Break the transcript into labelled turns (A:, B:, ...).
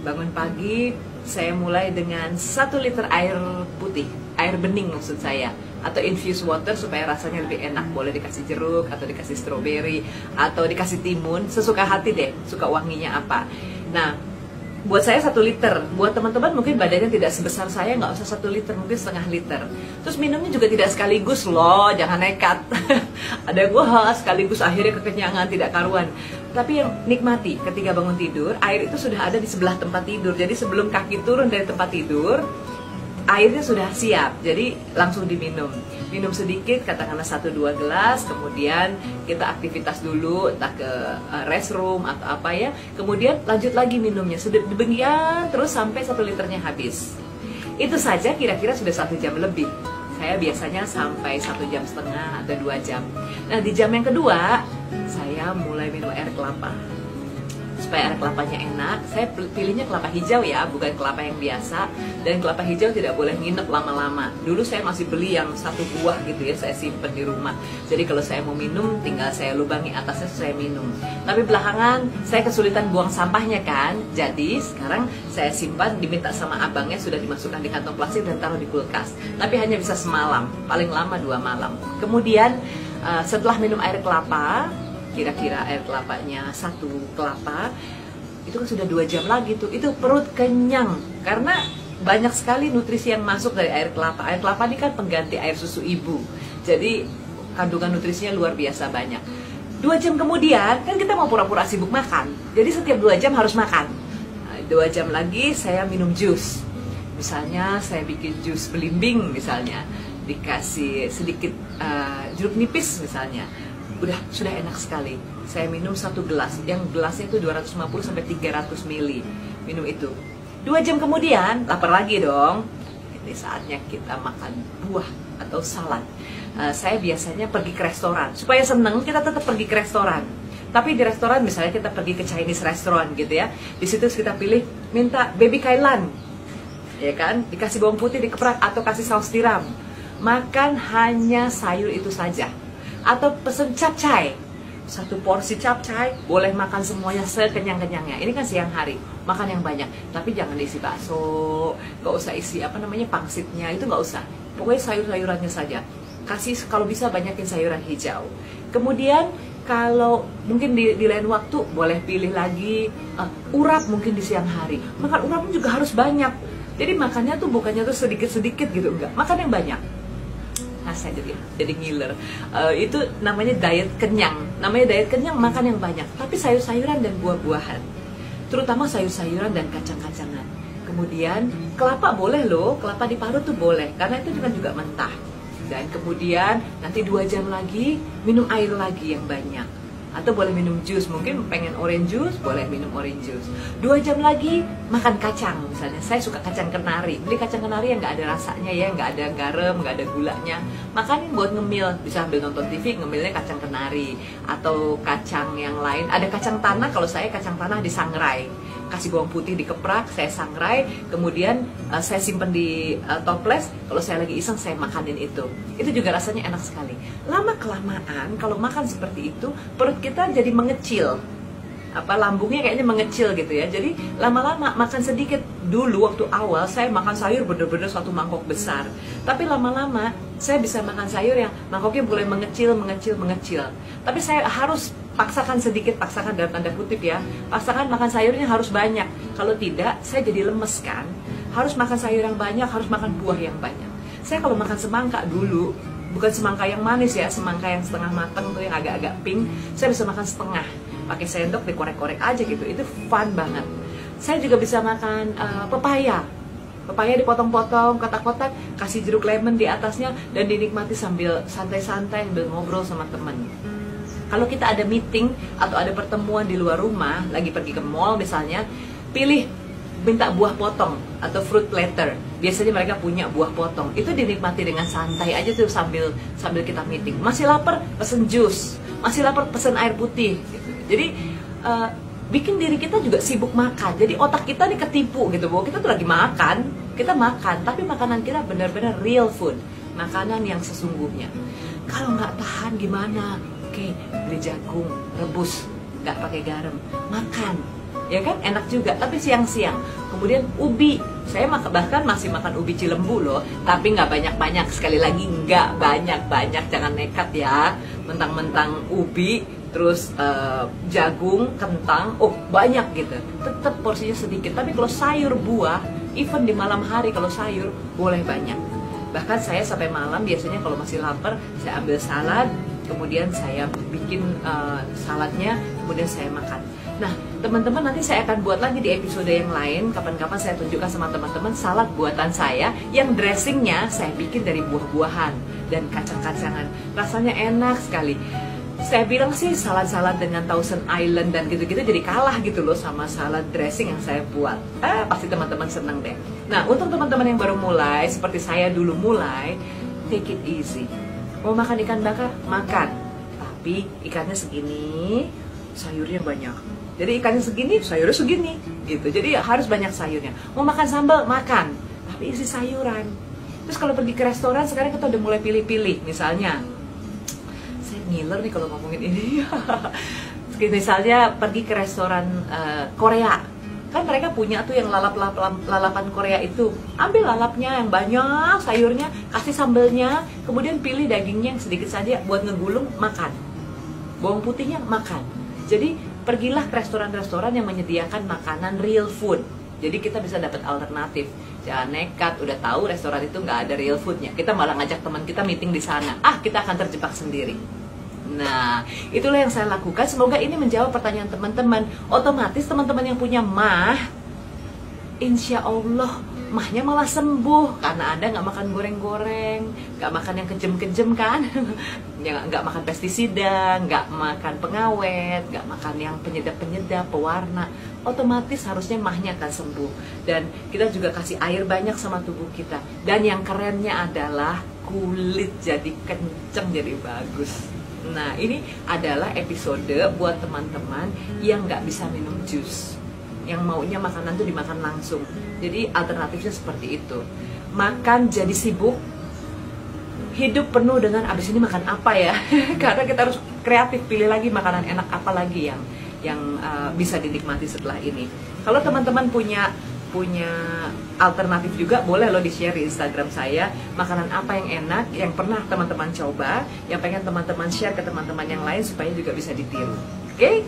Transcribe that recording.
A: Bangun pagi, saya mulai dengan 1 liter air putih, air bening maksud saya, atau infused water supaya rasanya lebih enak. Boleh dikasih jeruk, atau dikasih stroberi, atau dikasih timun, sesuka hati deh, suka wanginya apa. Nah, buat saya 1 liter, buat teman-teman mungkin badannya tidak sebesar saya, nggak usah 1 liter, mungkin setengah liter. Terus minumnya juga tidak sekaligus loh, jangan nekat. Ada gua sekaligus akhirnya kekenyangan tidak karuan. Tapi yang nikmati ketika bangun tidur, air itu sudah ada di sebelah tempat tidur. Jadi sebelum kaki turun dari tempat tidur, airnya sudah siap, jadi langsung diminum. Minum sedikit, katakanlah 1-2 gelas, kemudian kita aktivitas dulu, entah ke restroom atau apa ya. Kemudian lanjut lagi minumnya, demikian terus sampai 1 liternya habis. Itu saja kira-kira sudah 1 jam lebih. Saya biasanya sampai 1,5 jam atau 2 jam. Nah, di jam yang kedua, saya mulai minum air kelapa. Supaya air kelapanya enak, saya pilihnya kelapa hijau ya, bukan kelapa yang biasa. Dan kelapa hijau tidak boleh nginep lama-lama. Dulu saya masih beli yang 1 buah gitu ya, saya simpen di rumah. Jadi kalau saya mau minum, tinggal saya lubangi atasnya, saya minum. Tapi belakangan saya kesulitan buang sampahnya kan, jadi sekarang saya simpan, diminta sama abangnya, sudah dimasukkan di kantong plastik dan taruh di kulkas. Tapi hanya bisa semalam, paling lama 2 malam. Kemudian setelah minum air kelapa, kira-kira air kelapanya 1 kelapa, itu kan sudah 2 jam lagi tuh, itu perut kenyang karena banyak sekali nutrisi yang masuk dari air kelapa. Air kelapa ini kan pengganti air susu ibu, jadi kandungan nutrisinya luar biasa banyak. 2 jam kemudian kan kita mau pura-pura sibuk makan, jadi setiap 2 jam harus makan. 2 jam lagi saya minum jus, misalnya saya bikin jus belimbing, misalnya dikasih sedikit jeruk nipis misalnya. Sudah enak sekali. Saya minum 1 gelas, yang gelasnya itu 250 sampai 300 ml. Minum itu. 2 jam kemudian lapar lagi dong. Ini saatnya kita makan buah atau salad. Saya biasanya pergi ke restoran. Supaya seneng, kita tetap pergi ke restoran. Tapi di restoran misalnya kita pergi ke Chinese restaurant gitu ya. Di situ kita pilih minta baby kailan. Ya kan? Dikasih bawang putih dikeprak atau kasih saus tiram. Makan hanya sayur itu saja. Atau pesen capcay, 1 porsi capcay, boleh makan semuanya sekenyang-kenyangnya. Ini kan siang hari, makan yang banyak, tapi jangan diisi bakso, gak usah isi pangsitnya, itu gak usah. Pokoknya sayur-sayurannya saja. Kasih kalau bisa banyakin sayuran hijau. Kemudian kalau mungkin di lain waktu boleh pilih lagi urap mungkin di siang hari. Makan urap juga harus banyak. Jadi makannya tuh bukannya tuh sedikit-sedikit gitu, enggak. Makan yang banyak. Saya jadi ngiler. Itu namanya diet kenyang. Namanya diet kenyang, makan yang banyak, tapi sayur-sayuran dan buah-buahan, terutama sayur-sayuran dan kacang-kacangan. Kemudian kelapa boleh loh, kelapa diparut tuh boleh, karena itu juga mentah. Dan kemudian nanti 2 jam lagi minum air lagi yang banyak. Atau boleh minum jus, mungkin pengen orange juice, boleh minum orange juice. 2 jam lagi makan kacang, misalnya saya suka kacang kenari. Beli kacang kenari yang nggak ada rasanya ya, nggak ada garam, nggak ada gulanya. Makanin buat ngemil, bisa sambil nonton TV ngemilnya kacang kenari. Atau kacang yang lain, ada kacang tanah, kalau saya kacang tanah disangrai. Kasih bawang putih dikeprak, saya sangrai, kemudian saya simpen di toples. Kalau saya lagi iseng, saya makanin itu. Itu juga rasanya enak sekali. Lama-kelamaan, kalau makan seperti itu, perut kita jadi mengecil. Lambungnya kayaknya mengecil gitu ya. Jadi lama-lama makan sedikit. Dulu waktu awal, saya makan sayur bener-bener 1 mangkok besar. Tapi lama-lama, saya bisa makan sayur yang mangkoknya mulai mengecil. Tapi saya harus paksakan sedikit, paksakan dalam tanda kutip ya, paksakan makan sayurnya harus banyak. Kalau tidak, saya jadi lemes kan. Harus makan sayur yang banyak, harus makan buah yang banyak. Saya kalau makan semangka dulu, bukan semangka yang manis ya, semangka yang setengah matang tuh yang agak-agak pink, saya bisa makan setengah, pakai sendok dikorek-korek aja gitu, itu fun banget. Saya juga bisa makan pepaya dipotong-potong, kotak-kotak, kasih jeruk lemon di atasnya, dan dinikmati sambil santai-santai, sambil ngobrol sama temen. Kalau kita ada meeting atau ada pertemuan di luar rumah, lagi pergi ke mall misalnya, minta buah potong atau fruit platter. Biasanya mereka punya buah potong. Itu dinikmati dengan santai aja tuh sambil kita meeting. Masih lapar, pesen jus. Masih lapar, pesen air putih. Gitu. Jadi bikin diri kita juga sibuk makan. Jadi otak kita nih ketipu gitu, bahwa kita tuh lagi makan, kita makan, tapi makanan kita benar-benar real food, makanan yang sesungguhnya. Kalau nggak tahan gimana? Oke, beli jagung rebus, nggak pakai garam, makan. ya kan, enak juga. Tapi siang-siang. Kemudian ubi, saya bahkan masih makan ubi Cilembu loh, tapi nggak banyak-banyak. Sekali lagi nggak banyak-banyak, jangan nekat ya. Mentang-mentang ubi, terus jagung, kentang, oh banyak gitu. Tetap porsinya sedikit. Tapi kalau sayur buah, even di malam hari kalau sayur boleh banyak. Bahkan saya sampai malam biasanya kalau masih lapar, saya ambil salad, kemudian saya bikin saladnya, kemudian saya makan. Nah, teman-teman, nanti saya akan buat lagi di episode yang lain. Kapan-kapan saya tunjukkan sama teman-teman salad buatan saya yang dressingnya saya bikin dari buah-buahan dan kacang-kacangan. Rasanya enak sekali. Saya bilang sih salad-salad dengan Thousand Island dan gitu-gitu jadi kalah gitu loh sama salad dressing yang saya buat. Pasti teman-teman seneng deh. Nah, untuk teman-teman yang baru mulai, seperti saya dulu mulai, take it easy. Mau makan ikan bakar? Makan. Tapi ikannya segini, sayurnya banyak. Jadi ikannya segini, sayurnya segini gitu. Jadi harus banyak sayurnya. Mau makan sambal? Makan. Tapi isi sayuran. Terus kalau pergi ke restoran, sekarang kita udah mulai pilih-pilih. Misalnya, ngiler nih kalau ngomongin ini. Misalnya pergi ke restoran Korea, kan mereka punya tuh yang lalapan Korea itu. Ambil lalapnya yang banyak, sayurnya, kasih sambelnya, kemudian pilih dagingnya yang sedikit saja buat ngegulung, makan. Bawang putihnya makan. Jadi pergilah ke restoran-restoran yang menyediakan makanan real food. Jadi kita bisa dapat alternatif. Jangan nekat, udah tahu restoran itu nggak ada real foodnya, kita malah ngajak teman kita meeting di sana. Kita akan terjebak sendiri. Nah, itulah yang saya lakukan. Semoga ini menjawab pertanyaan teman-teman. Otomatis teman-teman yang punya mah, insya Allah mahnya malah sembuh. Karena Anda nggak makan goreng-goreng, nggak makan yang kejem-kejem kan, nggak makan pestisida, nggak makan pengawet, nggak makan yang penyedap-penyedap, pewarna. Otomatis harusnya mahnya akan sembuh. Dan kita juga kasih air banyak sama tubuh kita. Dan yang kerennya adalah kulit jadi kenceng, jadi bagus. Nah, ini adalah episode buat teman-teman yang nggak bisa minum jus, yang maunya makanan tuh dimakan langsung. Jadi alternatifnya seperti itu. Makan jadi sibuk, hidup penuh dengan abis ini makan apa ya. Karena kita harus kreatif, pilih lagi makanan enak apa lagi yang bisa dinikmati setelah ini. Kalau teman-teman punya alternatif juga, boleh lo di-share di Instagram saya, makanan apa yang enak, yang pernah teman-teman coba, yang pengen teman-teman share ke teman-teman yang lain supaya juga bisa ditiru. Oke?